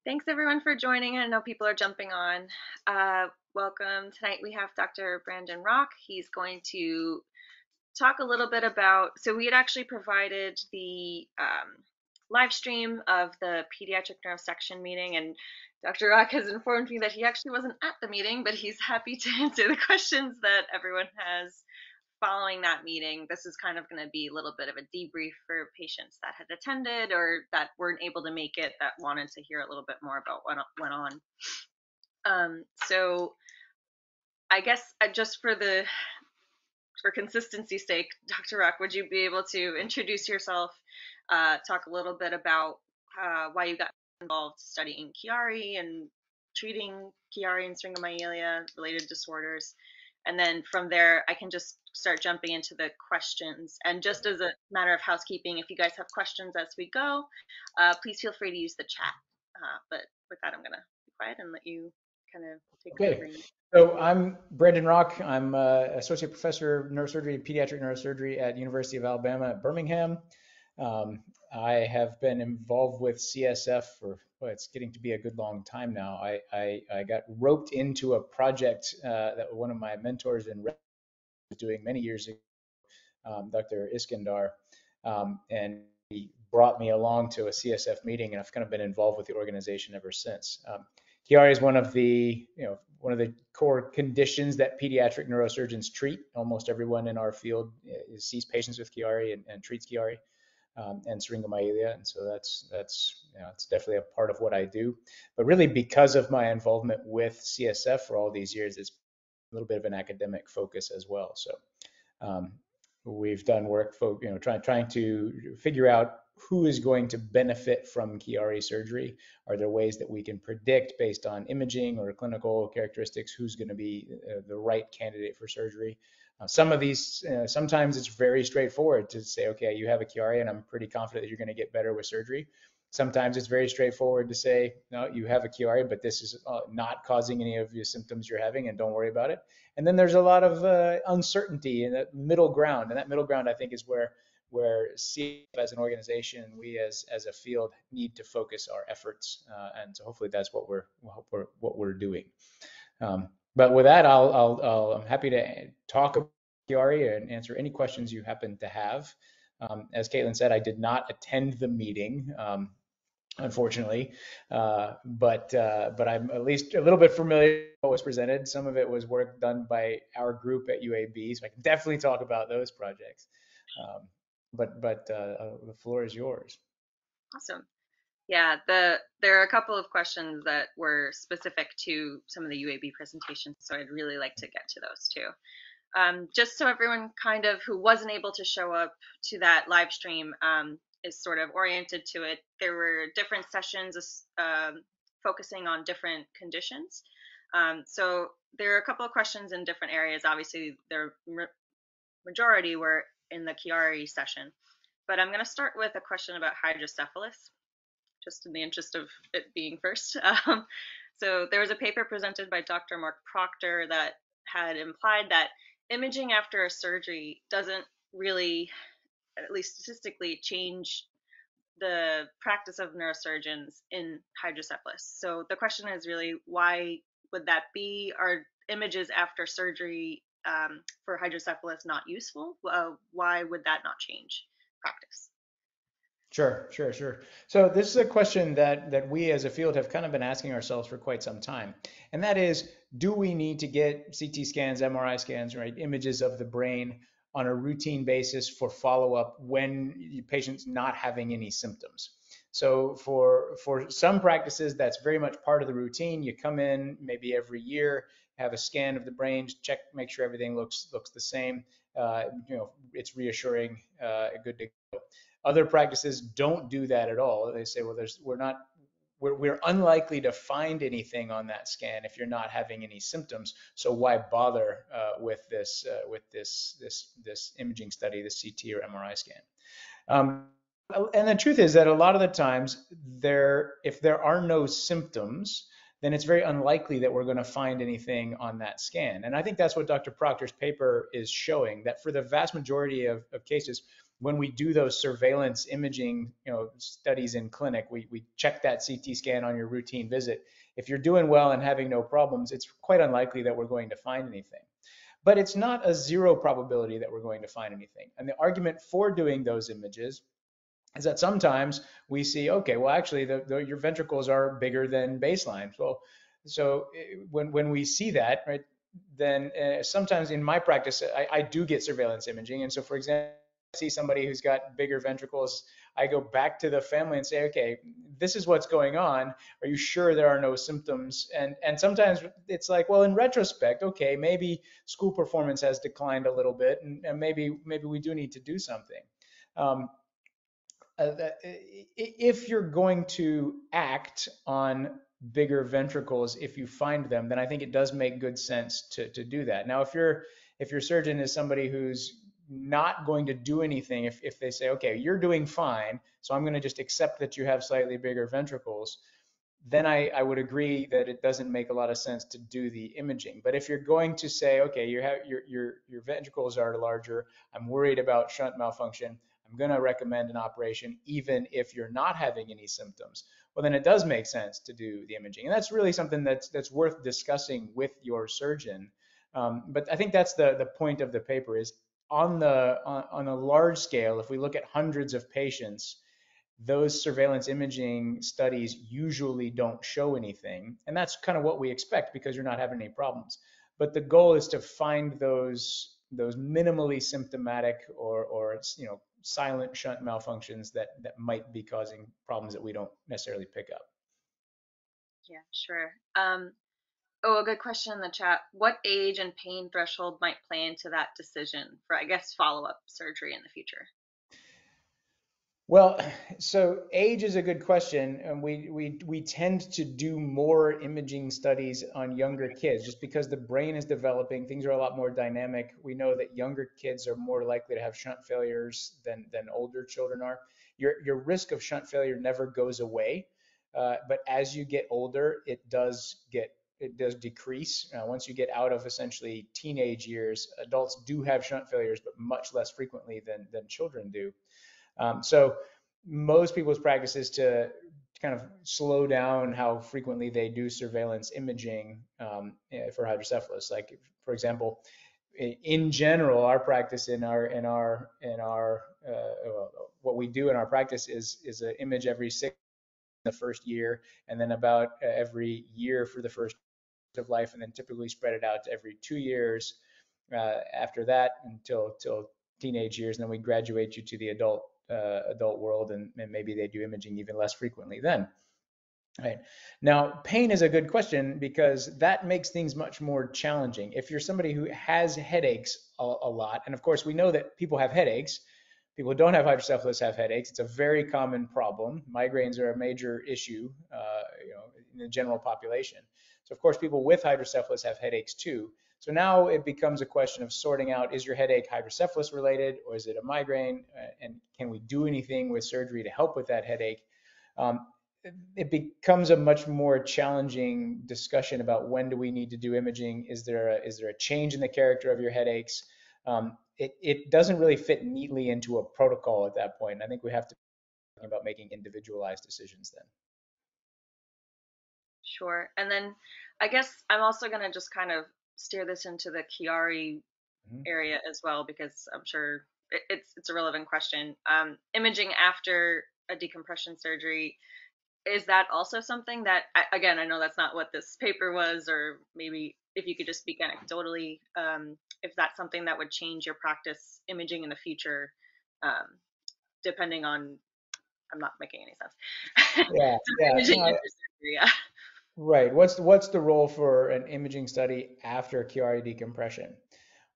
Thanks everyone for joining. I know people are jumping on. Welcome. Tonight we have Dr. Brandon Rocque. He's going to talk a little bit about, so we had actually provided the live stream of the pediatric neurosection meeting, and Dr. Rocque has informed me that he actually wasn't at the meeting, but he's happy to answer the questions that everyone has following that meeting. This is kind of going to be a little bit of a debrief for patients that had attended or that weren't able to make it, that wanted to hear a little bit more about what went on. So I guess just for consistency's sake, Dr. Rocque, would you be able to introduce yourself, talk a little bit about why you got involved studying Chiari and treating Chiari and syringomyelia related disorders, and then from there I can just start jumping into the questions. And just as a matter of housekeeping, if you guys have questions as we go, please feel free to use the chat. But with that, I'm gonna be quiet and let you kind of take the Okay, reins. so I'm Brandon Rocque. I'm Associate Professor of Neurosurgery, Pediatric Neurosurgery at University of Alabama at Birmingham. I have been involved with CSF for, well, it's getting to be a good long time now. I got roped into a project that one of my mentors in was doing many years ago, Dr. Iskandar, and he brought me along to a CSF meeting, and I've kind of been involved with the organization ever since. Chiari is one of the core conditions that pediatric neurosurgeons treat. Almost everyone in our field sees patients with Chiari and treats Chiari and syringomyelia, and so that's it's definitely a part of what I do. But really, because of my involvement with CSF for all these years, it's a little bit of an academic focus as well. So we've done work, trying to figure out who is going to benefit from Chiari surgery. Are there ways that we can predict based on imaging or clinical characteristics who's going to be the right candidate for surgery? Some of these, sometimes it's very straightforward to say, okay, you have a Chiari and I'm pretty confident that you're going to get better with surgery. Sometimes it's very straightforward to say, no, you have a Chiari, but this is not causing any of your symptoms you're having, and don't worry about it. And then there's a lot of uncertainty in that middle ground, and that middle ground, I think, is where CSF as an organization and we as a field need to focus our efforts, and so hopefully that's what we're doing. But with that, I'm happy to talk about Chiari and answer any questions you happen to have. As Kaitlyn said, I did not attend the meeting, unfortunately, but I'm at least a little bit familiar with what was presented. Some of it was work done by our group at UAB, so I can definitely talk about those projects. But the floor is yours. Awesome. Yeah, there are a couple of questions that were specific to some of the UAB presentations, so I'd really like to get to those too. Just so everyone kind of who wasn't able to show up to that live stream is sort of oriented to it, there were different sessions focusing on different conditions. So there are a couple of questions in different areas. Obviously, the majority were in the Chiari session, but I'm going to start with a question about hydrocephalus, just in the interest of it being first. So there was a paper presented by Dr. Mark Proctor that had implied that imaging after a surgery doesn't really, at least statistically, change the practice of neurosurgeons in hydrocephalus. So the question is really, why would that be? Are images after surgery for hydrocephalus not useful? Why would that not change practice? Sure. So this is a question that we as a field have kind of been asking ourselves for quite some time. And that is, do we need to get CT scans, MRI scans, right, images of the brain on a routine basis for follow-up when the patient's not having any symptoms? So for some practices, that's very much part of the routine. You come in maybe every year, have a scan of the brain, check, make sure everything looks the same. It's reassuring, good to go. Other practices don't do that at all. They say, well, we're unlikely to find anything on that scan if you're not having any symptoms. So why bother with this imaging study, this CT or MRI scan? And the truth is that a lot of the times, if there are no symptoms, then it's very unlikely that we're going to find anything on that scan. And I think that's what Dr. Proctor's paper is showing, that for the vast majority of cases, when we do those surveillance imaging, studies in clinic, we check that CT scan on your routine visit. If you're doing well and having no problems, it's quite unlikely that we're going to find anything. But it's not a zero probability that we're going to find anything. And the argument for doing those images is that sometimes we see, okay, well, actually, your ventricles are bigger than baseline. So when we see that, right, then sometimes in my practice, I do get surveillance imaging. And so, for example, I see somebody who's got bigger ventricles, I go back to the family and say, okay, this is what's going on. Are you sure there are no symptoms? And sometimes it's like, well, in retrospect, okay, maybe school performance has declined a little bit, and maybe we do need to do something. Um, if you're going to act on bigger ventricles, if you find them, then I think it does make good sense to do that. Now, if your surgeon is somebody who's not going to do anything, if they say, okay, you're doing fine, so I'm going to just accept that you have slightly bigger ventricles, then I would agree that it doesn't make a lot of sense to do the imaging. But if you're going to say, okay, your ventricles are larger, I'm worried about shunt malfunction, I'm going to recommend an operation even if you're not having any symptoms, well, then it does make sense to do the imaging. And that's really something that's worth discussing with your surgeon. But I think that's the point of the paper is on a large scale, if we look at hundreds of patients, those surveillance imaging studies usually don't show anything. And that's kind of what we expect because you're not having any problems. But the goal is to find those minimally symptomatic or silent shunt malfunctions that might be causing problems that we don't necessarily pick up. Yeah, sure. Oh, a good question in the chat. What age and pain threshold might play into that decision for, I guess, follow-up surgery in the future? Well, so age is a good question, and we tend to do more imaging studies on younger kids just because the brain is developing, things are a lot more dynamic. We know that younger kids are more likely to have shunt failures than older children are. Your risk of shunt failure never goes away, but as you get older, it does decrease. Once you get out of essentially teenage years, adults do have shunt failures, but much less frequently than children do. So most people's practice is to kind of slow down how frequently they do surveillance imaging for hydrocephalus. Like, for example, in general, our practice what we do in our practice is an image every 6 the first year, and then about every year for the first of life, and then typically spread it out to every 2 years after that until teenage years, and then we graduate you to the adult world, and maybe they do imaging even less frequently then. Right. Now, pain is a good question because that makes things much more challenging. If you're somebody who has headaches a lot, and of course we know that people have headaches, people who don't have hydrocephalus have headaches. It's a very common problem. Migraines are a major issue, in the general population. So of course people with hydrocephalus have headaches too. So now it becomes a question of sorting out, is your headache hydrocephalus related or is it a migraine? And can we do anything with surgery to help with that headache? It becomes a much more challenging discussion about when do we need to do imaging? Is there a change in the character of your headaches? It doesn't really fit neatly into a protocol at that point. I think we have to be about making individualized decisions then. Sure. And then I guess I'm also going to just kind of steer this into the Chiari area as well, because I'm sure it's a relevant question. Imaging after a decompression surgery, is that also something that, again, I know that's not what this paper was, or maybe if you could just speak anecdotally, if that's something that would change your practice imaging in the future, depending on, I'm not making any sense. Yeah. Right. What's the role for an imaging study after Chiari decompression?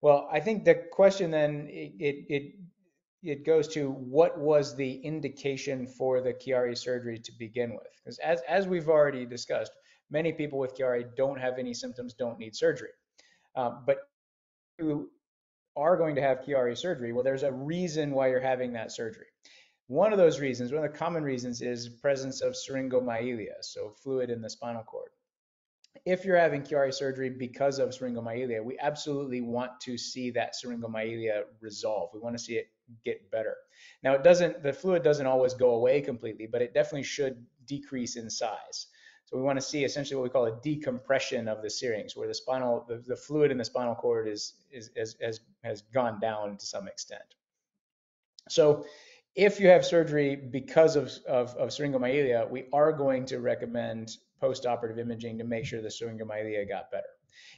Well, I think the question then it goes to what was the indication for the Chiari surgery to begin with? Because as we've already discussed, many people with Chiari don't have any symptoms, don't need surgery. But who are going to have Chiari surgery, well, there's a reason why you're having that surgery. One of those reasons, one of the common reasons, is presence of syringomyelia, so fluid in the spinal cord. if you're having Chiari surgery because of syringomyelia, we absolutely want to see that syringomyelia resolve. We want to see it get better. Now, the fluid doesn't always go away completely, but it definitely should decrease in size. So we want to see essentially what we call a decompression of the syrinx, where the fluid in the spinal cord has gone down to some extent. So if you have surgery because of syringomyelia, we are going to recommend postoperative imaging to make sure the syringomyelia got better.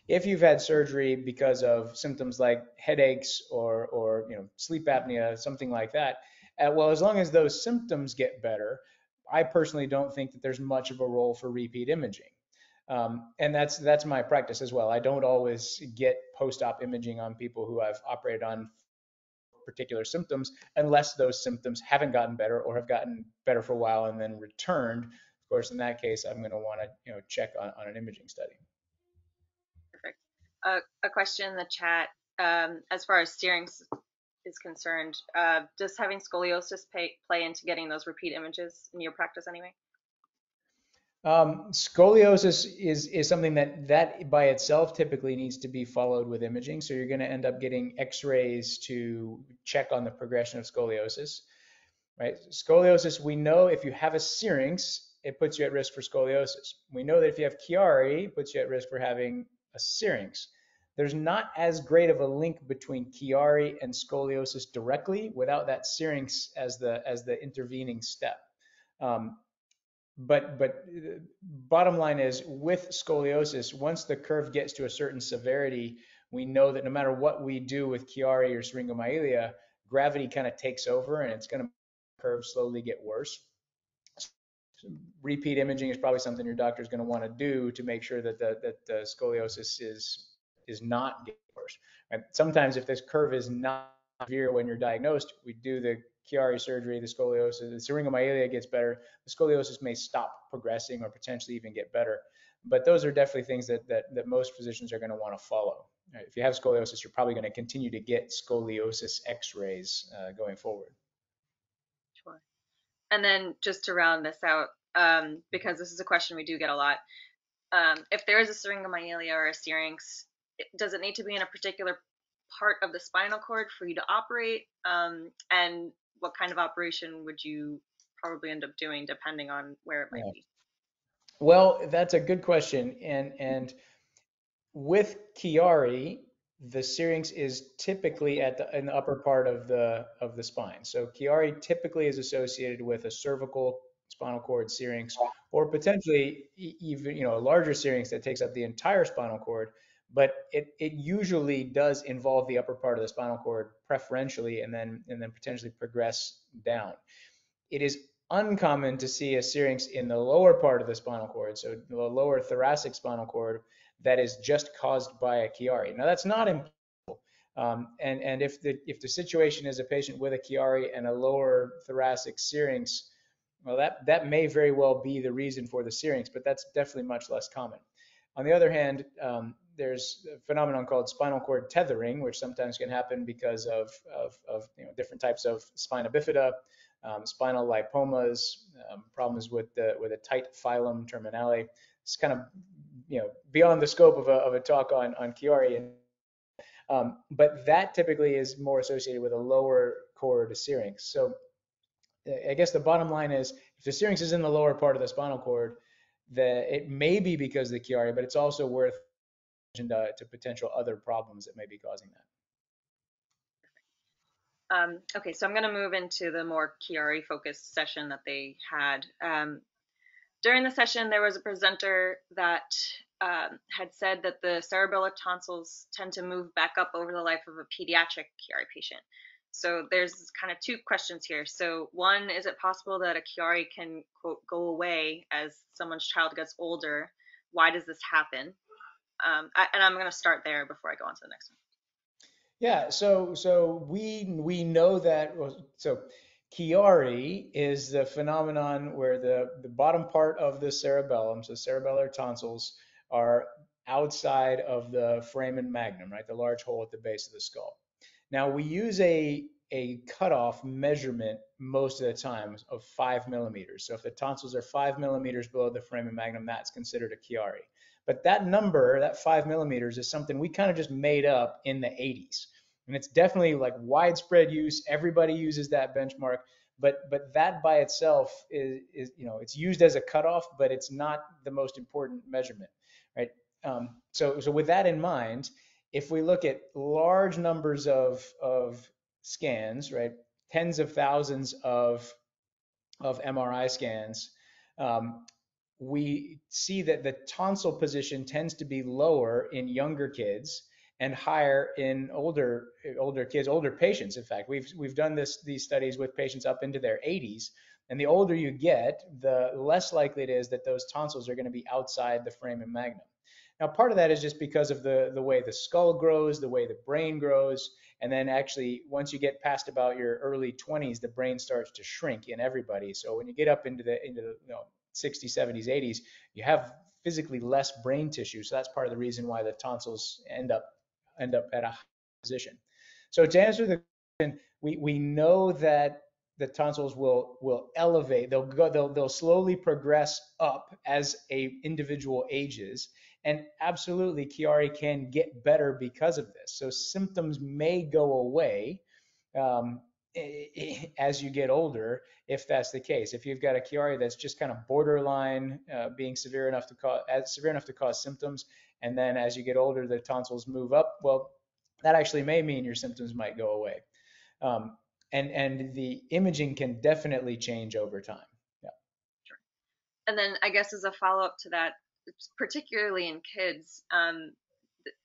If you've had surgery because of symptoms like headaches or sleep apnea, something like that, well, as long as those symptoms get better, I personally don't think that there's much of a role for repeat imaging. And that's my practice as well. I don't always get post-op imaging on people who I've operated on particular symptoms unless those symptoms haven't gotten better or have gotten better for a while and then returned. Of course, in that case, I'm going to want to check on an imaging study. Perfect. A question in the chat, as far as syrinx is concerned, does having scoliosis play into getting those repeat images in your practice anyway? Scoliosis is something that by itself typically needs to be followed with imaging. So you're going to end up getting X-rays to check on the progression of scoliosis, right? Scoliosis, we know if you have a syrinx, it puts you at risk for scoliosis. We know that if you have Chiari, it puts you at risk for having a syrinx. There's not as great of a link between Chiari and scoliosis directly without that syrinx as the intervening step. But bottom line is with scoliosis, once the curve gets to a certain severity, we know that no matter what we do with Chiari or syringomyelia, gravity kind of takes over and it's going to curve slowly get worse. So repeat imaging is probably something your doctor is going to want to do to make sure that the scoliosis is not getting worse. Right? Sometimes if this curve is not severe when you're diagnosed, we do the Chiari surgery, the scoliosis, the syringomyelia gets better, the scoliosis may stop progressing or potentially even get better. But those are definitely things that most physicians are going to want to follow. Right? If you have scoliosis, you're probably going to continue to get scoliosis X-rays going forward. Sure. And then just to round this out, because this is a question we do get a lot, if there is a syringomyelia or a syrinx, does it need to be in a particular part of the spinal cord for you to operate? And what kind of operation would you probably end up doing depending on where it might be? Well, that's a good question. And with Chiari, the syrinx is typically in the upper part of the spine. So Chiari typically is associated with a cervical spinal cord syrinx, or potentially even a larger syrinx that takes up the entire spinal cord. But it usually does involve the upper part of the spinal cord preferentially, and then potentially progress down. It is uncommon to see a syrinx in the lower part of the spinal cord, so the lower thoracic spinal cord, that is just caused by a Chiari. Now that's not impossible, and if the situation is a patient with a Chiari and a lower thoracic syrinx, well, that may very well be the reason for the syrinx, but that's definitely much less common. On the other hand, there's a phenomenon called spinal cord tethering, which sometimes can happen because of different types of spina bifida, spinal lipomas, problems with a tight filum terminale. It's kind of beyond the scope of a talk on Chiari, but that typically is more associated with a lower cord syrinx. So I guess the bottom line is, if the syrinx is in the lower part of the spinal cord, it may be because of the Chiari, but it's also worth to potential other problems that may be causing that. Okay, so I'm going to move into the more Chiari-focused session that they had. During the session, there was a presenter that had said that the cerebellar tonsils tend to move back up over the life of a pediatric Chiari patient. So there's kind of two questions here. So one, is it possible that a Chiari can, quote, go away as someone's child gets older? Why does this happen? And I'm going to start there before I go on to the next one. Yeah, so we know that. So Chiari is the phenomenon where the bottom part of the cerebellum, so cerebellar tonsils, are outside of the foramen magnum, right, the large hole at the base of the skull. Now we use a cutoff measurement most of the time of 5 millimeters. So if the tonsils are 5 millimeters below the foramen magnum, that's considered a Chiari. But that number, that 5 millimeters, is something we kind of just made up in the 80s. And it's definitely like widespread use. Everybody uses that benchmark. But that by itself is it's used as a cutoff, but it's not the most important measurement, right? So with that in mind, if we look at large numbers of scans, right, tens of thousands of MRI scans, we see that the tonsil position tends to be lower in younger kids and higher in older kids, older patients. In fact, we've done these studies with patients up into their 80s, and the older you get, the less likely it is that those tonsils are going to be outside the foramen magnum. Now, part of that is just because of the way the skull grows, the way the brain grows, and then actually once you get past about your early 20s, the brain starts to shrink in everybody. So when you get up into the 60s, 70s, 80s, you have physically less brain tissue. So that's part of the reason why the tonsils end up at a high position. So to answer the question, we know that the tonsils will elevate. They'll slowly progress up as a individual ages, and absolutely Chiari can get better because of this. So symptoms may go away um, as you get older, if that's the case. If you've got a Chiari that's just kind of borderline being severe enough to cause symptoms, and then as you get older the tonsils move up, well, that actually may mean your symptoms might go away. Um, and the imaging can definitely change over time. Yeah. Sure. And then I guess as a follow-up to that, particularly in kids,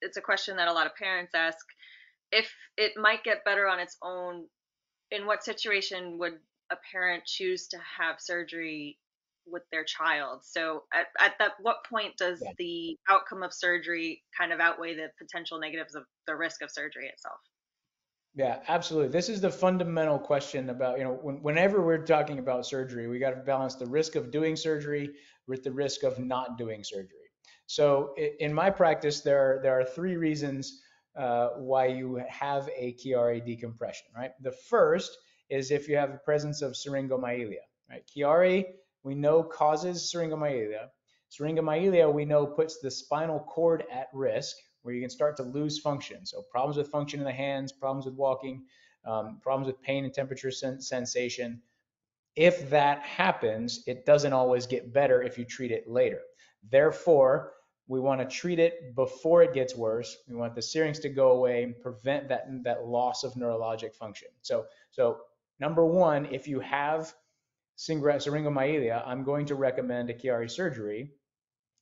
it's a question that a lot of parents ask. If it might get better on its own, in what situation would a parent choose to have surgery with their child? So at that, what point does Yeah. the outcome of surgery kind of outweigh the potential negatives of the risk of surgery itself? Yeah, absolutely. This is the fundamental question about, whenever we're talking about surgery, we got to balance the risk of doing surgery with the risk of not doing surgery. So in my practice, there are three reasons why you have a Chiari decompression, right? The first is if you have the presence of syringomyelia, right? Chiari, we know, causes syringomyelia. Syringomyelia, we know, puts the spinal cord at risk, where you can start to lose function. So problems with function in the hands, problems with walking, problems with pain and temperature sensation. If that happens, it doesn't always get better if you treat it later. Therefore, we want to treat it before it gets worse. We want the syrinx to go away and prevent that loss of neurologic function. So number one, if you have syringomyelia, I'm going to recommend a Chiari surgery,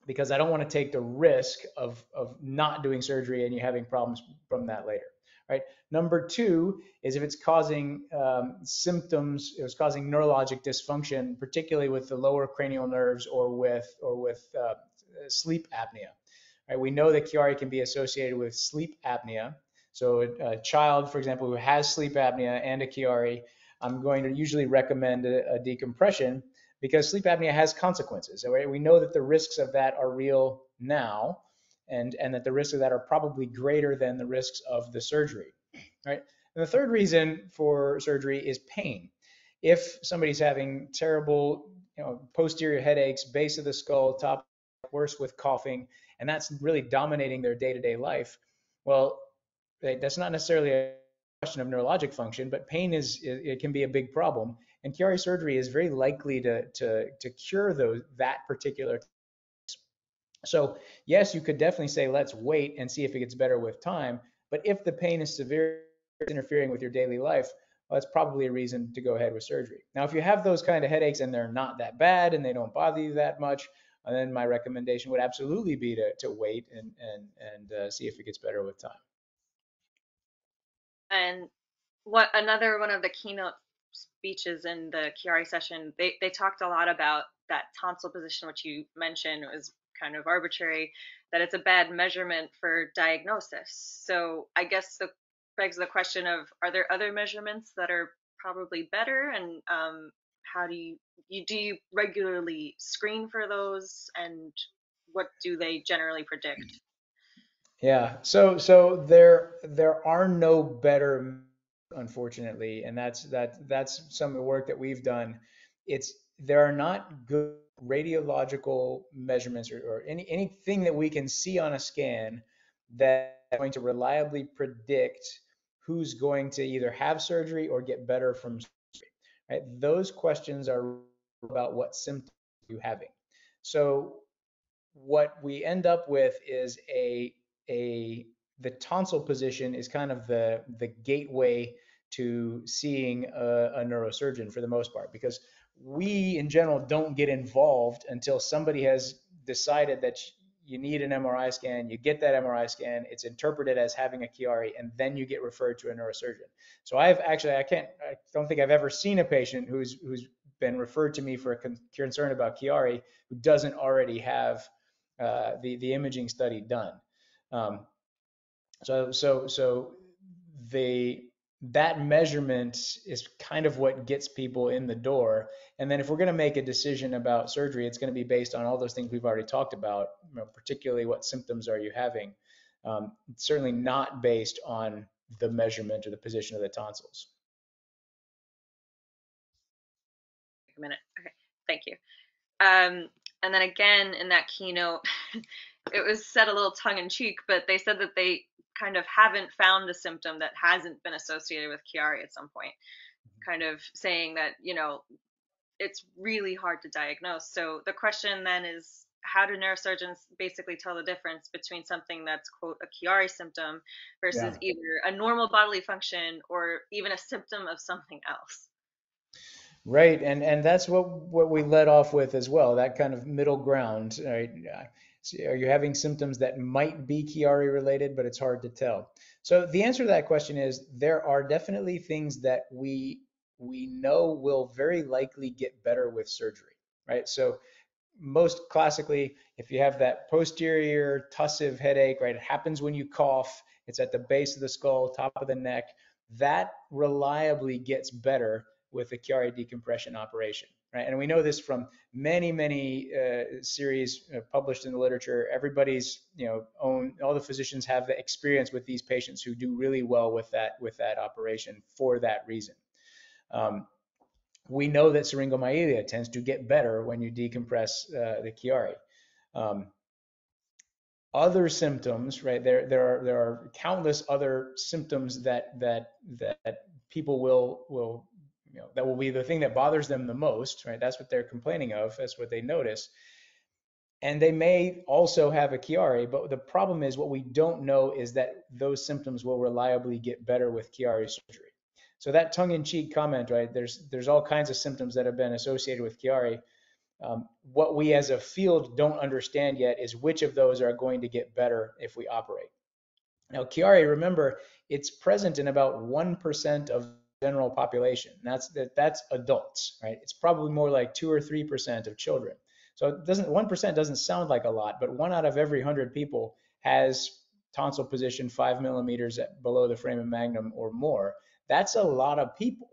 because I don't want to take the risk of not doing surgery and you having problems from that later, right? Number two is if it's causing symptoms, it was causing neurologic dysfunction, particularly with the lower cranial nerves or with sleep apnea, right? We know that Chiari can be associated with sleep apnea. So a child, for example, who has sleep apnea and a Chiari, I'm going to usually recommend a decompression, because sleep apnea has consequences. Right? We know that the risks of that are real now, and that the risks of that are probably greater than the risks of the surgery. Right? And the third reason for surgery is pain. If somebody's having terrible, posterior headaches, base of the skull, top, worse with coughing, and that's really dominating their day-to-day life, well, that's not necessarily a question of neurologic function, but pain it can be a big problem. And Chiari surgery is very likely to cure that particular. So yes, you could definitely say let's wait and see if it gets better with time. But if the pain is severe, interfering with your daily life, well, that's probably a reason to go ahead with surgery. Now, if you have those kind of headaches and they're not that bad and they don't bother you that much, then my recommendation would absolutely be to wait and see if it gets better with time. And what another one of the keynote speeches in the Chiari session, they talked a lot about that tonsil position, which you mentioned was kind of arbitrary, that it's a bad measurement for diagnosis. So I guess the begs the question of, are there other measurements that are probably better, and how do you regularly screen for those, and what do they generally predict? Yeah. So there are no better, unfortunately, and that's some of the work that we've done. It's there are not good radiological measurements or anything that we can see on a scan that is going to reliably predict who's going to either have surgery or get better from surgery, right? Those questions are about what symptoms are you having. So what we end up with is a the tonsil position is kind of the gateway to seeing a neurosurgeon for the most part, because we in general don't get involved until somebody has decided that you need an MRI scan. You get that MRI scan, it's interpreted as having a Chiari, and then you get referred to a neurosurgeon. So I don't think I've ever seen a patient who's been referred to me for a concern about Chiari who doesn't already have the imaging study done. Um, so the that measurement is kind of what gets people in the door. And then if we're going to make a decision about surgery, it's going to be based on all those things we've already talked about, particularly what symptoms are you having. It's certainly not based on the measurement or the position of the tonsils. A minute. Okay, thank you. And then again in that keynote, it was said a little tongue in cheek, but they said that they kind of haven't found a symptom that hasn't been associated with Chiari at some point, kind of saying that, it's really hard to diagnose. So the question then is, how do neurosurgeons basically tell the difference between something that's, quote, a Chiari symptom versus Yeah. either a normal bodily function or even a symptom of something else? Right, and that's what we led off with as well, that kind of middle ground. Right? So are you having symptoms that might be Chiari related, but it's hard to tell? So the answer to that question is there are definitely things that we know will very likely get better with surgery, right? So most classically, if you have that posterior tussive headache, right, it happens when you cough, it's at the base of the skull, top of the neck, that reliably gets better with the Chiari decompression operation, right? And we know this from many series published in the literature. Everybody's, all the physicians have the experience with these patients who do really well with that operation for that reason. We know that syringomyelia tends to get better when you decompress the Chiari. Other symptoms, right? There are countless other symptoms that people will that will be the thing that bothers them the most, right? That's what they're complaining of. That's what they notice. And they may also have a Chiari, but the problem is what we don't know is that those symptoms will reliably get better with Chiari surgery. So that tongue-in-cheek comment, right? There's all kinds of symptoms that have been associated with Chiari. What we as a field don't understand yet is which of those are going to get better if we operate. Now, Chiari, remember, it's present in about 1% of the general population. That's adults, right? It's probably more like 2 or 3% of children. So it doesn't 1% doesn't sound like a lot, but 1 out of every 100 people has tonsil position 5 millimeters below the foramen magnum or more. That's a lot of people,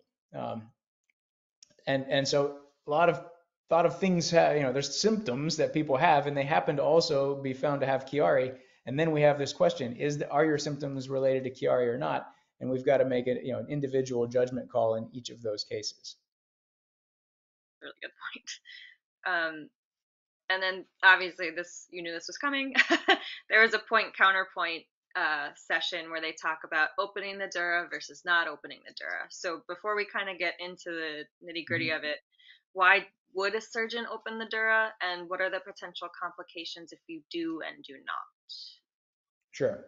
and so a lot of things have, there's symptoms that people have, and they happen to also be found to have Chiari. And then we have this question: are your symptoms related to Chiari or not? And we've got to make it, an individual judgment call in each of those cases. Really good point. And then obviously you knew this was coming. There was a point counterpoint session where they talk about opening the dura versus not opening the dura. So before we kind of get into the nitty gritty of it, why would a surgeon open the dura, and what are the potential complications if you do and do not? Sure.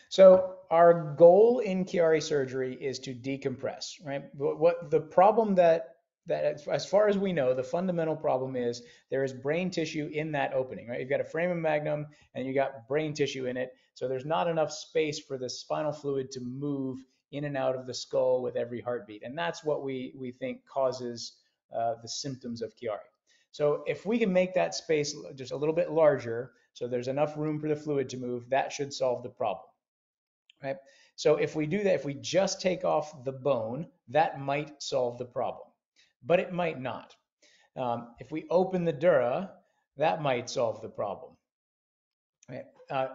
So our goal in Chiari surgery is to decompress, right? What the problem that as far as we know, the fundamental problem is there is brain tissue in that opening, right? You've got a foramen magnum and you got brain tissue in it. So there's not enough space for the spinal fluid to move in and out of the skull with every heartbeat. And that's what we think causes the symptoms of Chiari. So if we can make that space just a little bit larger, so there's enough room for the fluid to move, that should solve the problem, right? So if we do that, if we just take off the bone, that might solve the problem, but it might not. If we open the dura, that might solve the problem. Right?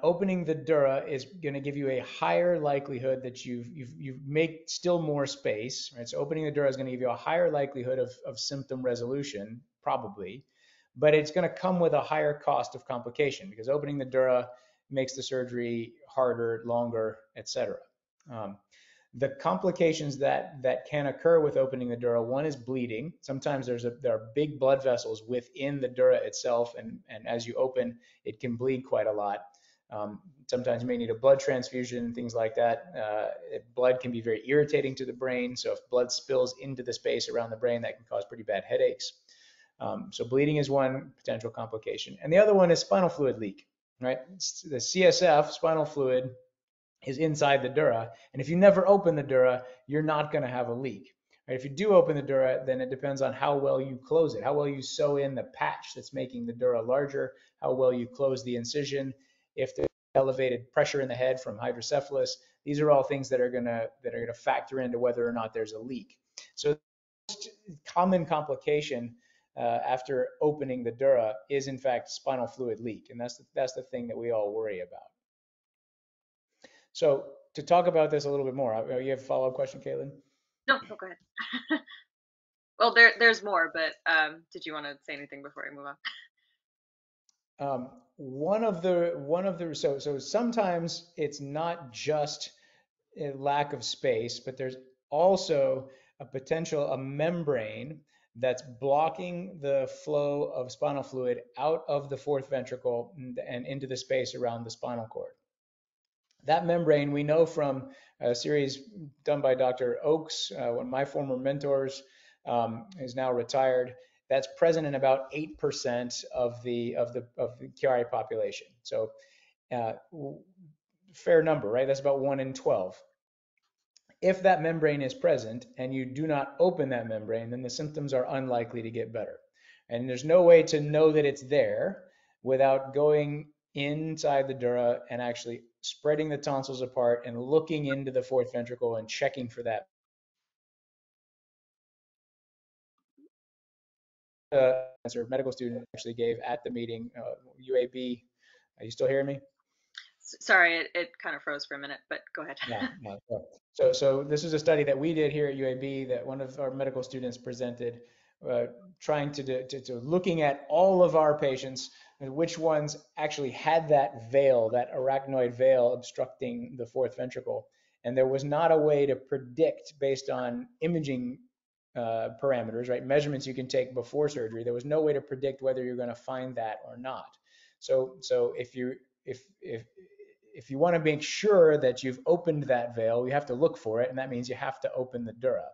opening the dura is going to give you a higher likelihood that you make still more space, right? So opening the dura is going to give you a higher likelihood of symptom resolution, probably, but it's going to come with a higher cost of complication because opening the dura makes the surgery harder, longer, etc. The complications that can occur with opening the dura, one is bleeding. Sometimes there are big blood vessels within the dura itself, and as you open, it can bleed quite a lot. Sometimes you may need a blood transfusion, things like that. Blood can be very irritating to the brain, so if blood spills into the space around the brain, that can cause pretty bad headaches. So bleeding is one potential complication. And the other one is spinal fluid leak, right? The CSF, spinal fluid, is inside the dura. And if you never open the dura, you're not going to have a leak. Right? If you do open the dura, then it depends on how well you close it, how well you sew in the patch that's making the dura larger, how well you close the incision, if there's elevated pressure in the head from hydrocephalus. These are all things that are going to factor into whether or not there's a leak. So the most common complication after opening the dura is in fact spinal fluid leak, and that's the thing that we all worry about. So to talk about this a little bit more, you have a follow-up question, Kaitlyn? No, go ahead. Well, there's more, but did you want to say anything before I move on? So sometimes it's not just a lack of space, but there's also a membrane that's blocking the flow of spinal fluid out of the fourth ventricle and into the space around the spinal cord. That membrane, we know from a series done by Dr. Oakes, one of my former mentors, is now retired. That's present in about 8% of the Chiari population. So fair number, right? That's about 1 in 12. If that membrane is present and you do not open that membrane, then the symptoms are unlikely to get better. And there's no way to know that it's there without going inside the dura and actually spreading the tonsils apart and looking into the fourth ventricle and checking for that. Answer medical student actually gave at the meeting, UAB. Are you still hearing me? Sorry, it kind of froze for a minute, but go ahead. Yeah. So this is a study that we did here at UAB that one of our medical students presented, trying to looking at all of our patients and which ones actually had that veil, that arachnoid veil obstructing the fourth ventricle. And there was not a way to predict based on imaging parameters, right? Measurements you can take before surgery. There was no way to predict whether you're going to find that or not. So if you want to make sure that you've opened that veil, you have to look for it, and that means you have to open the dura.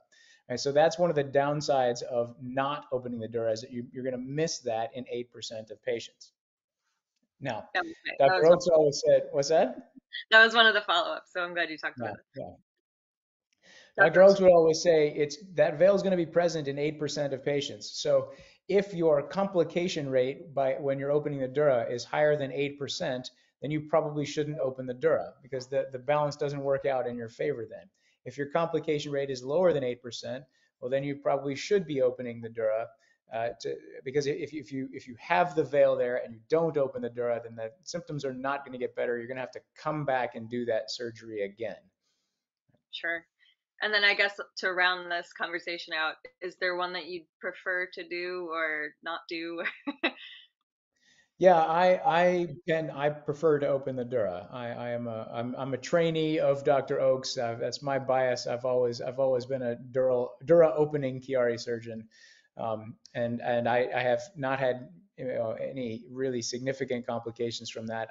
And so that's one of the downsides of not opening the dura, is that you're going to miss that in 8% of patients. Now, Dr. Oakes always said, what's that? That was one of the follow-ups, so I'm glad you talked about it. Yeah. Dr. Oakes would always say that veil is going to be present in 8% of patients. So if your complication rate when you're opening the dura is higher than 8%, then you probably shouldn't open the dura because the balance doesn't work out in your favor then. If your complication rate is lower than 8%, well, then you probably should be opening the dura because if you have the veil there and you don't open the dura, then the symptoms are not going to get better. You're going to have to come back and do that surgery again. Sure. And then I guess to round this conversation out, is there one that you'd prefer to do or not do? Yeah, I prefer to open the dura. I'm a trainee of Dr. Oakes. That's my bias. I've always been a dura opening Chiari surgeon, and I have not had any really significant complications from that.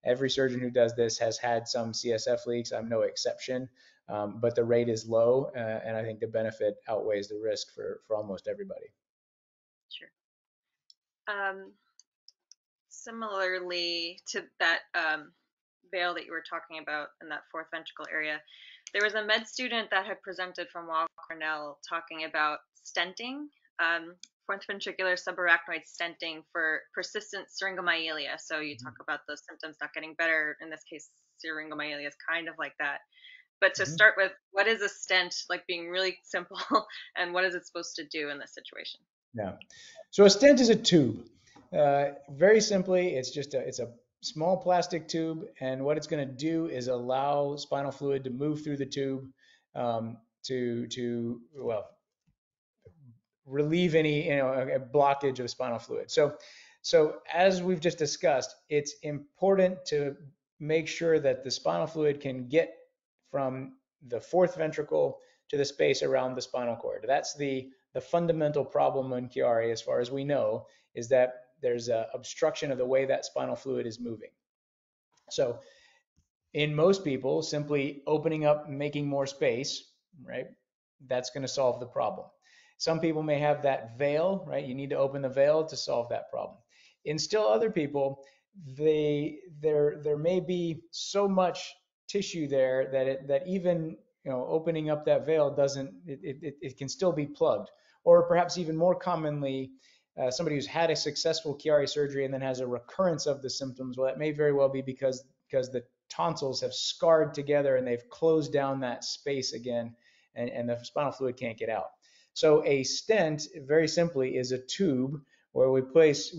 Every surgeon who does this has had some CSF leaks. I'm no exception, but the rate is low, and I think the benefit outweighs the risk for almost everybody. Sure. Similarly to that veil that you were talking about in that fourth ventricle area, there was a med student that had presented from Weill Cornell talking about stenting, fourth ventricular subarachnoid stenting for persistent syringomyelia. So you talk about those symptoms not getting better. In this case, syringomyelia is kind of like that. But to start with, what is a stent, like being really simple, and what is it supposed to do in this situation? Yeah. So a stent is a tube. Very simply, it's a small plastic tube, and what it's going to do is allow spinal fluid to move through the tube to well, relieve any a blockage of spinal fluid. So as we've just discussed, it's important to make sure that the spinal fluid can get from the fourth ventricle to the space around the spinal cord. That's the fundamental problem in Chiari, as far as we know, is that there's an obstruction of the way that spinal fluid is moving. So in most people, simply opening up, making more space, right? That's going to solve the problem. Some people may have that veil, right? You need to open the veil to solve that problem. In still other people, there may be so much tissue there that even opening up that veil doesn't, it can still be plugged. Or perhaps even more commonly, somebody who's had a successful Chiari surgery and then has a recurrence of the symptoms. Well, that may very well be because the tonsils have scarred together and they've closed down that space again, and the spinal fluid can't get out. So a stent, very simply, is a tube where we place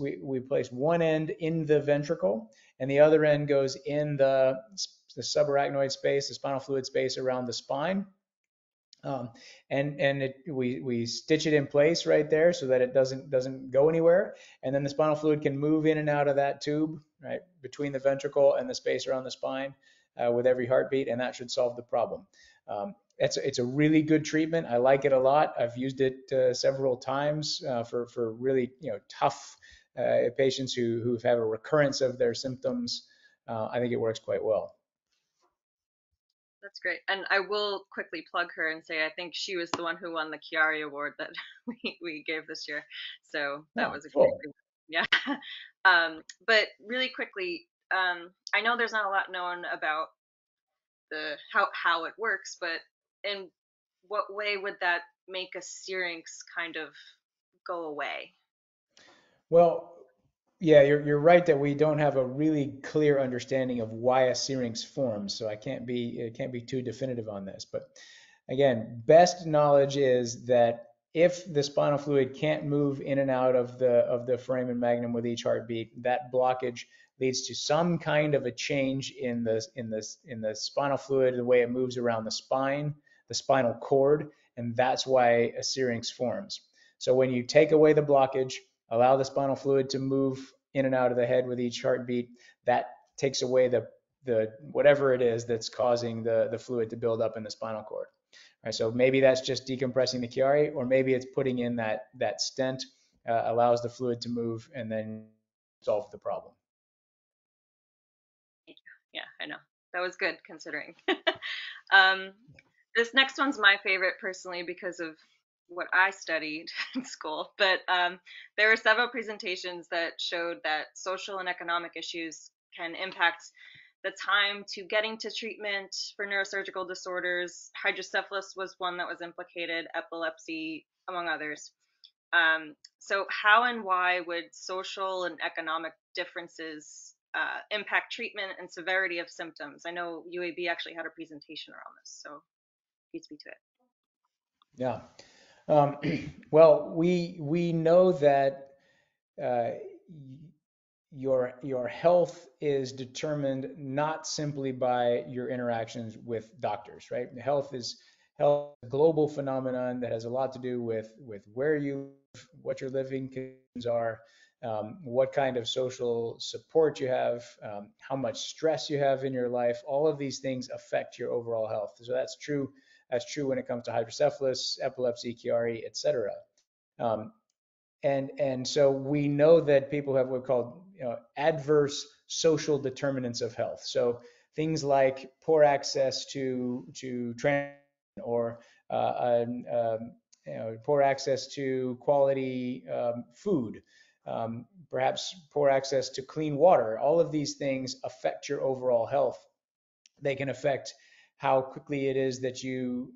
one end in the ventricle and the other end goes in the subarachnoid space, the spinal fluid space around the spine. We stitch it in place right there so that it doesn't go anywhere, and then the spinal fluid can move in and out of that tube, right, between the ventricle and the space around the spine with every heartbeat, and that should solve the problem. It's a really good treatment. I like it a lot. I've used it several times for really tough patients who've had a recurrence of their symptoms. I think it works quite well. That's great. And I will quickly plug her and say I think she was the one who won the Chiari Award that we gave this year. So that was a great thing. Yeah. But really quickly, I know there's not a lot known about the how it works, but in what way would that make a syrinx kind of go away? Well, yeah, you're right that we don't have a really clear understanding of why a syrinx forms, so it can't be too definitive on this. But again, best knowledge is that if the spinal fluid can't move in and out of the foramen magnum with each heartbeat, that blockage leads to some kind of a change in the spinal fluid, the way it moves around the spine, the spinal cord, and that's why a syrinx forms. So when you take away the blockage, allow the spinal fluid to move in and out of the head with each heartbeat, that takes away the whatever it is that's causing the fluid to build up in the spinal cord. Right, so maybe that's just decompressing the Chiari, or maybe it's putting in that stent, allows the fluid to move and then solve the problem. Yeah, I know. That was good considering. This next one's my favorite personally because of what I studied in school, but there were several presentations that showed that social and economic issues can impact the time to getting to treatment for neurosurgical disorders. Hydrocephalus was one that was implicated, epilepsy, among others. So how and why would social and economic differences impact treatment and severity of symptoms? I know UAB actually had a presentation around this, so you speak to it. Yeah. Well, we know that your health is determined not simply by your interactions with doctors, right? Health is a global phenomenon that has a lot to do with where you live, what your living conditions are, what kind of social support you have, how much stress you have in your life. All of these things affect your overall health. So that's true. That's true when it comes to hydrocephalus, epilepsy, Chiari, etc. And so we know that people have what we call adverse social determinants of health. So things like poor access to transport, or poor access to quality food, perhaps poor access to clean water. All of these things affect your overall health. They can affect how quickly it is that you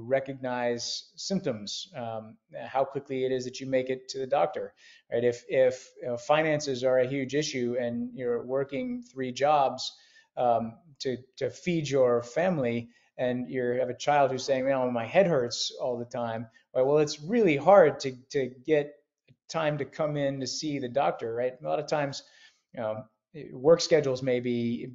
recognize symptoms, how quickly it is that you make it to the doctor, right? If finances are a huge issue and you're working 3 jobs to feed your family, and you have a child who's saying, "Well, my head hurts all the time," right? Well, it's really hard to get time to come in to see the doctor, right? A lot of times, work schedules may be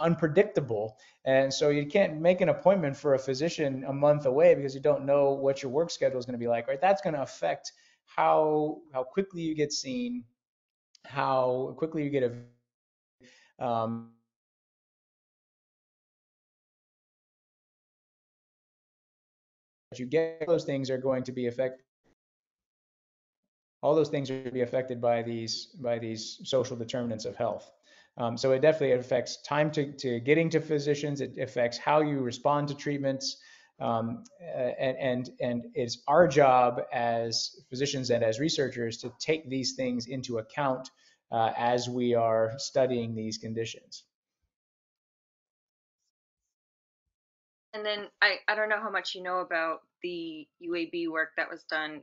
unpredictable, and so you can't make an appointment for a physician a month away because you don't know what your work schedule is going to be like, right? That's going to affect how quickly you get seen, how quickly you get um, you get. Those things are going to be affected. All those things are going to be affected by these social determinants of health. So it definitely affects time to getting to physicians. It affects how you respond to treatments. And it's our job as physicians and as researchers to take these things into account as we are studying these conditions. And then I don't know how much you know about the UAB work that was done.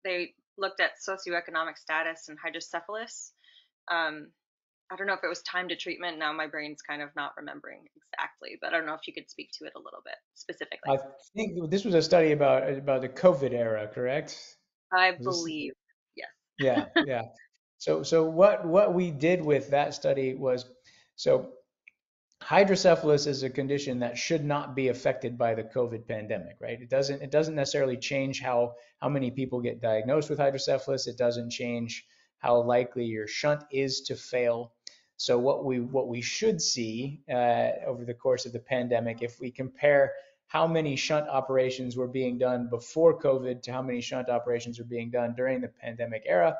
They looked at socioeconomic status and hydrocephalus. Um, I don't know if it was time to treatment. Now my brain's kind of not remembering exactly, but I don't know if you could speak to it a little bit specifically. I think this was a study about the COVID era, correct? I Was this? believe, yes. Yeah, yeah. So what we did with that study was, so hydrocephalus is a condition that should not be affected by the COVID pandemic, right? It doesn't necessarily change how many people get diagnosed with hydrocephalus. It doesn't change how likely your shunt is to fail. So what we should see over the course of the pandemic, if we compare how many shunt operations were being done before COVID to how many shunt operations are being done during the pandemic era,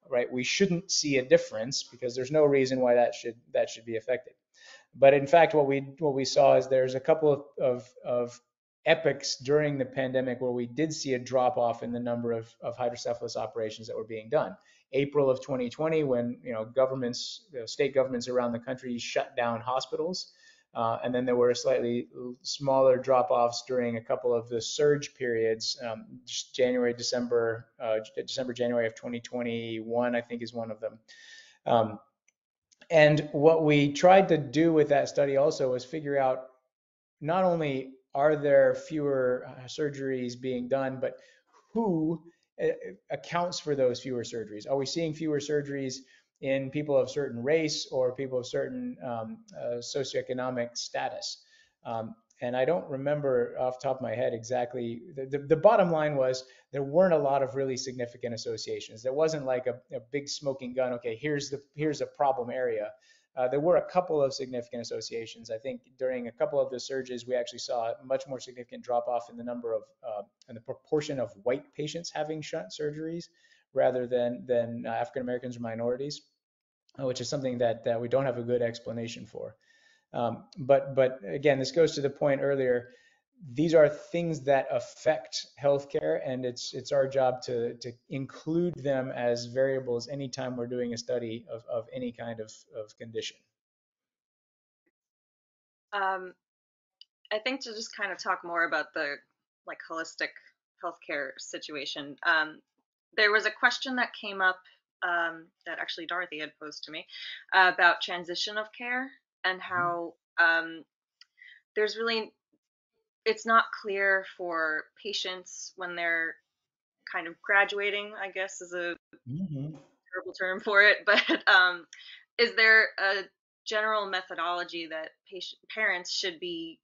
right? We shouldn't see a difference because there's no reason why that should be affected. But in fact, what we saw is there's a couple of epochs during the pandemic where we did see a drop off in the number of hydrocephalus operations that were being done. April of 2020, when governments, state governments around the country shut down hospitals, and then there were slightly smaller drop-offs during a couple of the surge periods, January, December, January of 2021, I think is one of them. And what we tried to do with that study also was figure out not only are there fewer surgeries being done, but who accounts for those fewer surgeries? Are we seeing fewer surgeries in people of certain race or people of certain socioeconomic status? And I don't remember off the top of my head exactly. The bottom line was there weren't a lot of really significant associations. There wasn't like a big smoking gun. Okay, here's a problem area. There were a couple of significant associations. I think during a couple of the surges, we actually saw a much more significant drop off in the number of and the proportion of white patients having shunt surgeries rather than African Americans or minorities, which is something that we don't have a good explanation for. But again, this goes to the point earlier. These are things that affect healthcare, and it's our job to include them as variables anytime we're doing a study of any kind of condition. Um, I think to just kind of talk more about the like holistic healthcare situation, there was a question that came up that actually Dorothy had posed to me about transition of care and how there's really it's not clear for patients when they're kind of graduating, I guess is a Mm-hmm. terrible term for it, but is there a general methodology that parents should be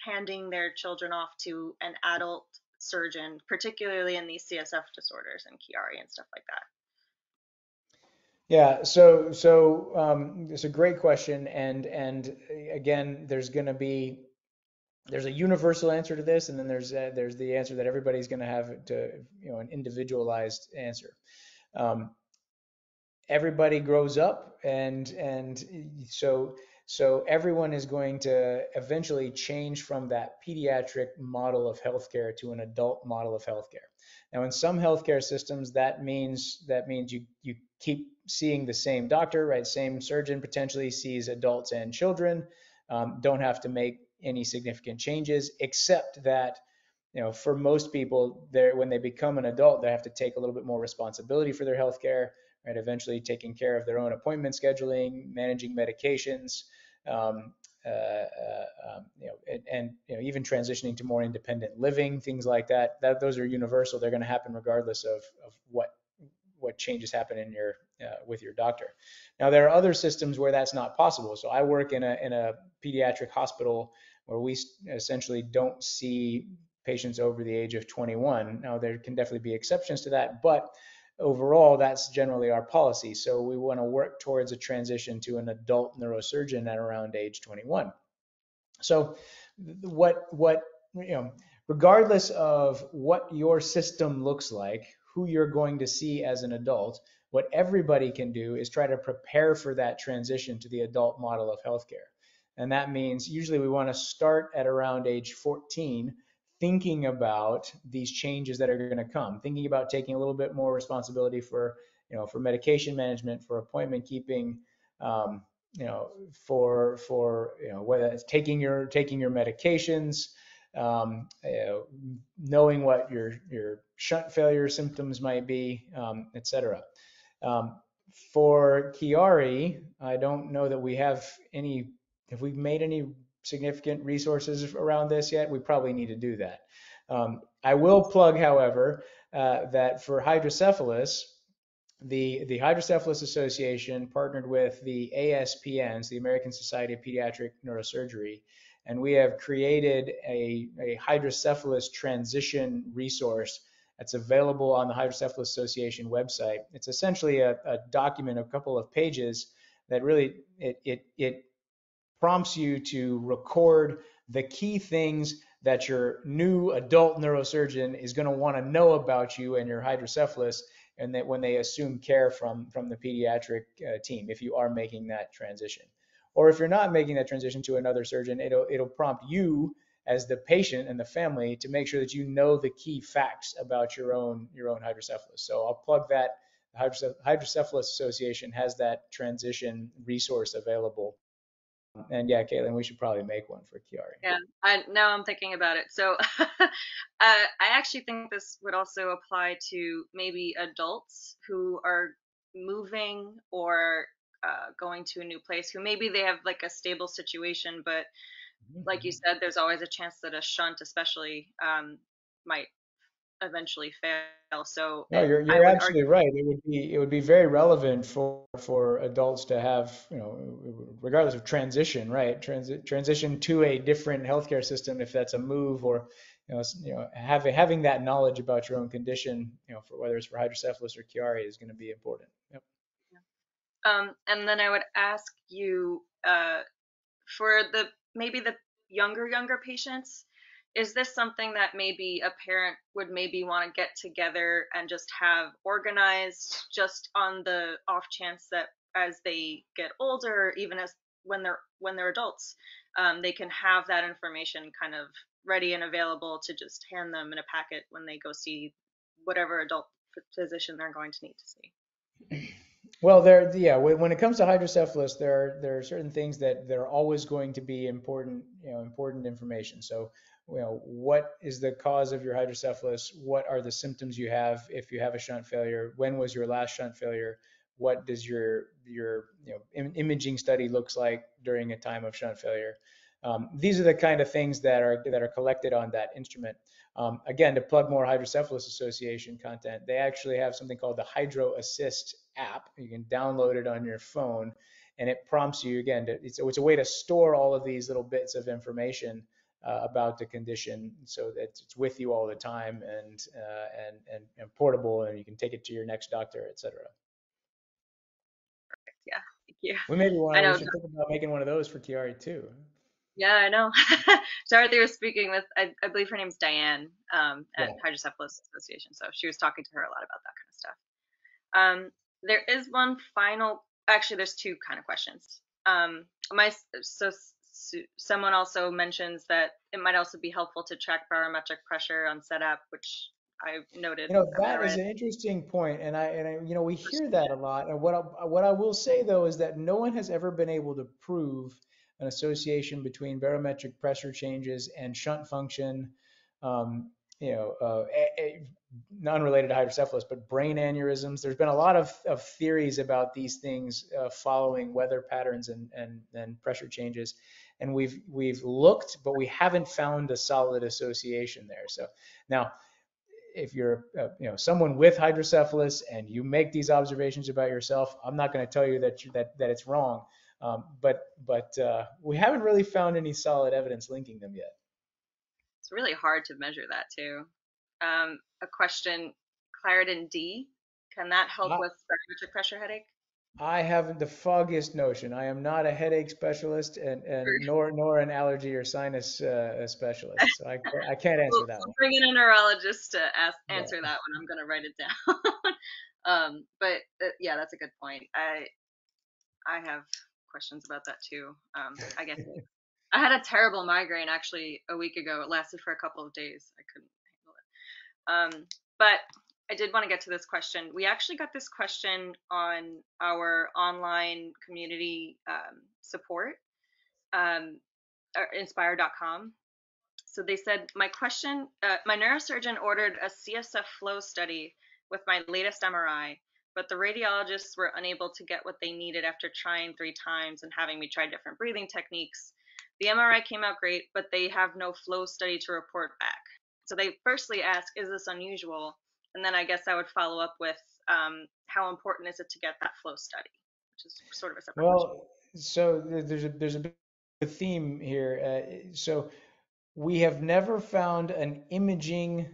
handing their children off to an adult surgeon, particularly in these CSF disorders and Chiari and stuff like that? Yeah, so it's a great question, and again, there's a universal answer to this, and then there's the answer that everybody's going to have to an individualized answer. Um, Everybody grows up, and so everyone is going to eventually change from that pediatric model of healthcare to an adult model of healthcare. Now, in some healthcare systems, that means you keep seeing the same doctor, right? Same surgeon potentially sees adults and children. Don't have to make any significant changes, except that for most people, when they become an adult, they have to take a little bit more responsibility for their healthcare, right? Eventually taking care of their own appointment scheduling, managing medications, um, and even transitioning to more independent living, things like that. Those are universal. They're going to happen regardless of what changes happen with your doctor. Now, there are other systems where that's not possible. So I work in a pediatric hospital where we essentially don't see patients over the age of 21. Now, there can definitely be exceptions to that, but overall, that's generally our policy. So we want to work towards a transition to an adult neurosurgeon at around age 21. So what regardless of what your system looks like, who you're going to see as an adult, what everybody can do is try to prepare for that transition to the adult model of healthcare. And that means usually we want to start at around age 14, thinking about these changes that are going to come, thinking about taking a little bit more responsibility for, for medication management, for appointment keeping, um, for whether it's taking your medications, knowing what your shunt failure symptoms might be, etc. Um, for Chiari, I don't know that we have any. If we've made any significant resources around this yet, we probably need to do that. I will plug, however, that for hydrocephalus, the Hydrocephalus Association partnered with the ASPNs, the American Society of Pediatric Neurosurgery, and we have created a hydrocephalus transition resource that's available on the Hydrocephalus Association website. It's essentially a document, a couple of pages that really it prompts you to record the key things that your new adult neurosurgeon is going to want to know about you and your hydrocephalus, and that when they assume care from the pediatric team, if you are making that transition. Or if you're not making that transition to another surgeon, it'll prompt you as the patient and the family to make sure that you know the key facts about your own hydrocephalus. So I'll plug that. The Hydrocephalus Association has that transition resource available. And yeah, Kaitlyn, we should probably make one for Chiari. Yeah, now I'm thinking about it. So I actually think this would also apply to maybe adults who are moving or going to a new place, who maybe they have like a stable situation, but like you said, there's always a chance that a shunt, especially, might eventually fail. So No, I you're would absolutely argue, right. It would be very relevant for adults to have, regardless of transition, right? Transition to a different healthcare system, if that's a move, or having that knowledge about your own condition, for whether it's for hydrocephalus or Chiari, is going to be important. Yep. and then I would ask you, for maybe the younger patients, is this something that maybe a parent would maybe want to get together and just have organized, just on the off chance that as they get older, even as when they're adults, they can have that information kind of ready and available to just hand them in a packet when they go see whatever adult physician they're going to need to see. Well, when it comes to hydrocephalus, there are certain things that they're always going to be important, important information. So, what is the cause of your hydrocephalus? What are the symptoms you have if you have a shunt failure? When was your last shunt failure? What does your imaging study looks like during a time of shunt failure? These are the kind of things that are collected on that instrument. Again, to plug more Hydrocephalus Association content, they actually have something called the Hydro Assist app. You can download it on your phone, and it prompts you again. It's a way to store all of these little bits of information about the condition, so that it's with you all the time, and portable, and you can take it to your next doctor, etc. Yeah, thank you. We I know. should think about making one of those for Chiari too. Yeah, I know. Dorothy was speaking with, I believe her name's Diane, at Yeah. Hydrocephalus Association. So she was talking to her a lot about that kind of stuff. There is one final, actually, there's two kind of questions. So someone also mentions that it might also be helpful to track barometric pressure on setup, which I noted. I'm gonna That write is it. an interesting point, and we hear that a lot. And what I will say though is that no one has ever been able to prove an association between barometric pressure changes and shunt function. Um, you know, non-related to hydrocephalus, but brain aneurysms. There's been a lot of theories about these things following weather patterns and pressure changes, and we've looked, but we haven't found a solid association there. So now, if you're someone with hydrocephalus and you make these observations about yourself, I'm not going to tell you that it's wrong. But we haven't really found any solid evidence linking them yet. It's really hard to measure that too. A question, Claritin D, can that help I, with barometric pressure headache? I haven't the foggiest notion. I am not a headache specialist and nor an allergy or sinus specialist, so I can't answer that We'll one. bring in a neurologist to Yeah. answer that one. I'm gonna write it down. But yeah, that's a good point. I have questions about that too. I guess I had a terrible migraine actually a week ago. It lasted for a couple of days. I couldn't handle it. But I did want to get to this question. We actually got this question on our online community support, um, inspire.com. So they said, my question, my neurosurgeon ordered a CSF flow study with my latest MRI, but the radiologists were unable to get what they needed after trying 3 times and having me try different breathing techniques. The MRI came out great, but they have no flow study to report back. So they firstly ask, is this unusual? And then I guess I would follow up with, how important is it to get that flow study, which is sort of a separate question. Well, so there's a big theme here. So we have never found an imaging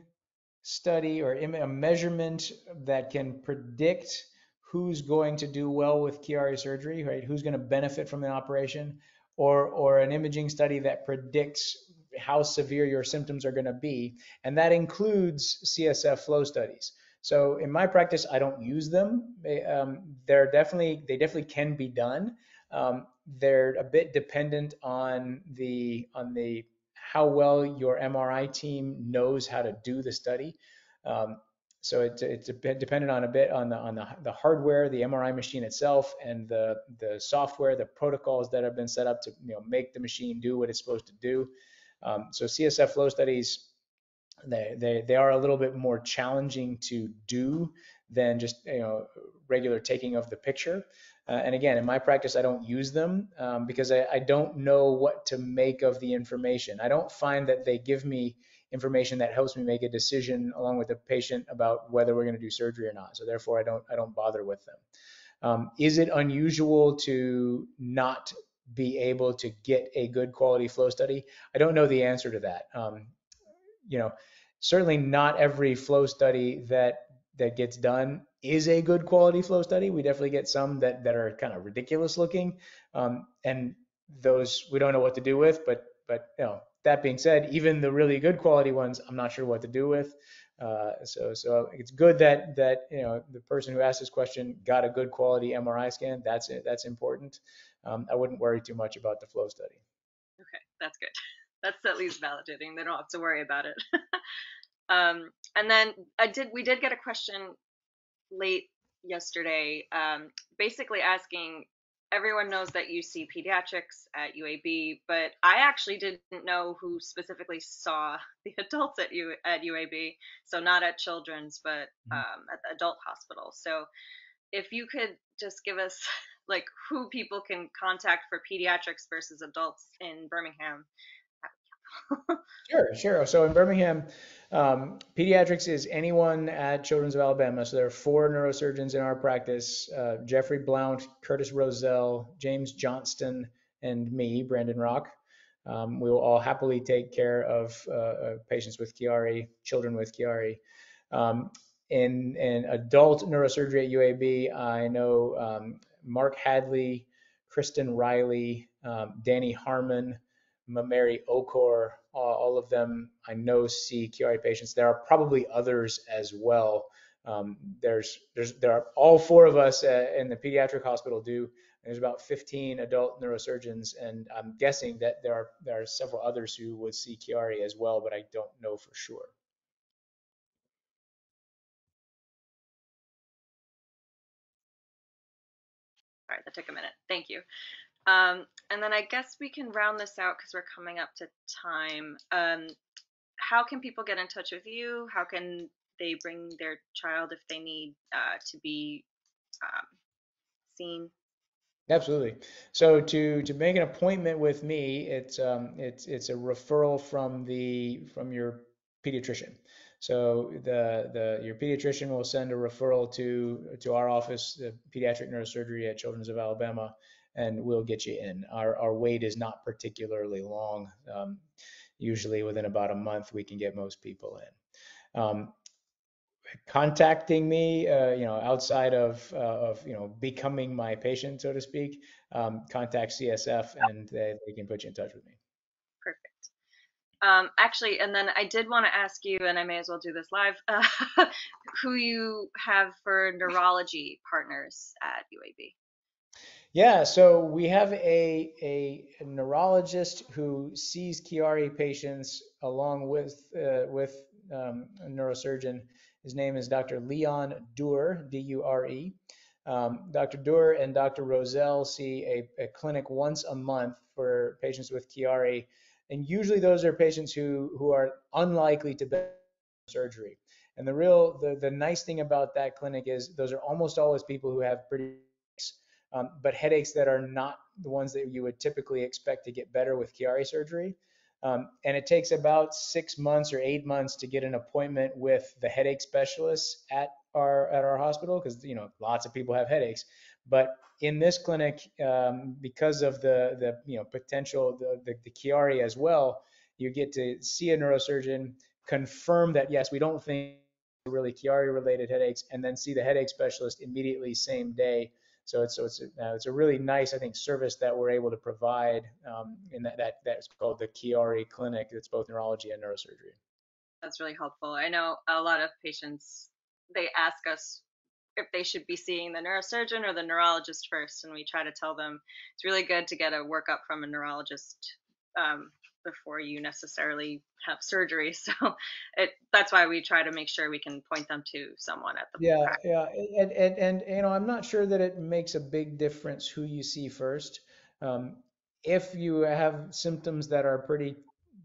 study or a measurement that can predict who's going to do well with Chiari surgery, right? Who's going to benefit from the operation, or an imaging study that predicts how severe your symptoms are going to be, and that includes CSF flow studies. So in my practice, I don't use them. They definitely can be done. They're a bit dependent on the how well your MRI team knows how to do the study. Um, so it's dependent on a bit on the hardware, the MRI machine itself, and the software, the protocols that have been set up to make the machine do what it's supposed to do. So CSF flow studies, they are a little bit more challenging to do than just regular taking of the picture. And again, in my practice, I don't use them because I don't know what to make of the information. I don't find that they give me information that helps me make a decision along with the patient about whether we're going to do surgery or not. So therefore, I don't bother with them. Is it unusual to not be able to get a good quality flow study? I don't know the answer to that. You know, Certainly not every flow study that gets done is a good quality flow study. We definitely get some that are kind of ridiculous looking, and those we don't know what to do with. But that being said, even the really good quality ones, I'm not sure what to do with. So it's good that the person who asked this question got a good quality MRI scan. That's it. That's important. I wouldn't worry too much about the flow study. Okay, that's good. That's at least validating. They don't have to worry about it. And then we did get a question late yesterday, basically asking, everyone knows that you see pediatrics at UAB, but I actually didn't know who specifically saw the adults at UAB, so not at children's, but at the adult hospital. So if you could just give us like who people can contact for pediatrics versus adults in Birmingham. Sure. So in Birmingham, pediatrics is anyone at Children's of Alabama. So there are 4 neurosurgeons in our practice: Jeffrey Blount, Curtis Roselle, James Johnston, and me, Brandon Rocque. We will all happily take care of patients with Chiari, children with Chiari. In adult neurosurgery at UAB, I know Mark Hadley, Kristen Riley, Danny Harmon, Mary Okor, all of them I know see Chiari patients. There are probably others as well. There are all 4 of us in the pediatric hospital do. There's about 15 adult neurosurgeons, and I'm guessing that there are several others who would see Chiari as well, but I don't know for sure. All right, that took a minute. Thank you. And then I guess we can round this out because we're coming up to time. How can people get in touch with you? How can they bring their child if they need to be um, seen? Absolutely. So to make an appointment with me, it's a referral from your pediatrician. So your pediatrician will send a referral to our office, the Pediatric Neurosurgery at Children's of Alabama, and we'll get you in. Our wait is not particularly long. Usually within about a month, we can get most people in. Contacting me, outside of becoming my patient, so to speak, contact CSF and they can put you in touch with me. Perfect. Actually, and then I did want to ask you, and I may as well do this live, who you have for neurology partners at UAB. Yeah, so we have a neurologist who sees Chiari patients along with a neurosurgeon. His name is Dr. Leon Dure, D-U-R-E. Dr. Dura and Dr. Roselle see a clinic once a month for patients with Chiari, and usually those are patients who are unlikely to benefit from surgery. And the nice thing about that clinic is those are almost always people who have pretty but headaches that are not the ones that you would typically expect to get better with Chiari surgery. And it takes about 6 months or 8 months to get an appointment with the headache specialists at our hospital, because lots of people have headaches. But in this clinic, because of the potential the Chiari as well, you get to see a neurosurgeon, confirm that yes, we don't think really Chiari-related headaches, and then see the headache specialist immediately same day. So it's a really nice, I think, service that we're able to provide in that's called the Chiari Clinic. It's both neurology and neurosurgery. That's really helpful. I know a lot of patients, they ask us if they should be seeing the neurosurgeon or the neurologist first, and we try to tell them it's really good to get a workup from a neurologist before you necessarily have surgery. So that's why we try to make sure we can point them to someone at the Yeah, practice. yeah, and I'm not sure that it makes a big difference who you see first. Um, if you have symptoms that are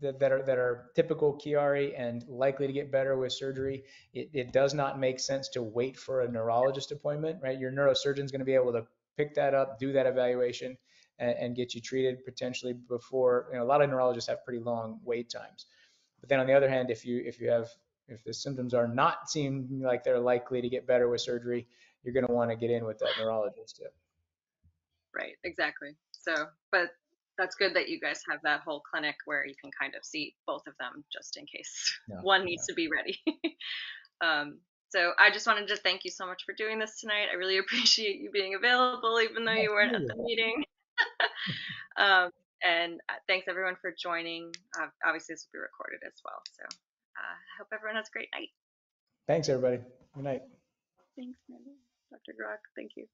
that are typical Chiari and likely to get better with surgery, it does not make sense to wait for a neurologist appointment, right? Your neurosurgeon is going to be able to pick that up, do that evaluation, and get you treated potentially before. A lot of neurologists have pretty long wait times. But then on the other hand, if the symptoms are not seem like they're likely to get better with surgery, you're going to want to get in with that neurologist. Yeah. Right, exactly. So, but that's good that you guys have that whole clinic where you can kind of see both of them just in case Yeah. one needs to be ready. So I just wanted to thank you so much for doing this tonight. I really appreciate you being available, even though you weren't at the meeting. And thanks everyone for joining. Obviously, this will be recorded as well. So I hope everyone has a great night. Thanks, everybody. Good night. Thanks, Dr. Rocque. Thank you.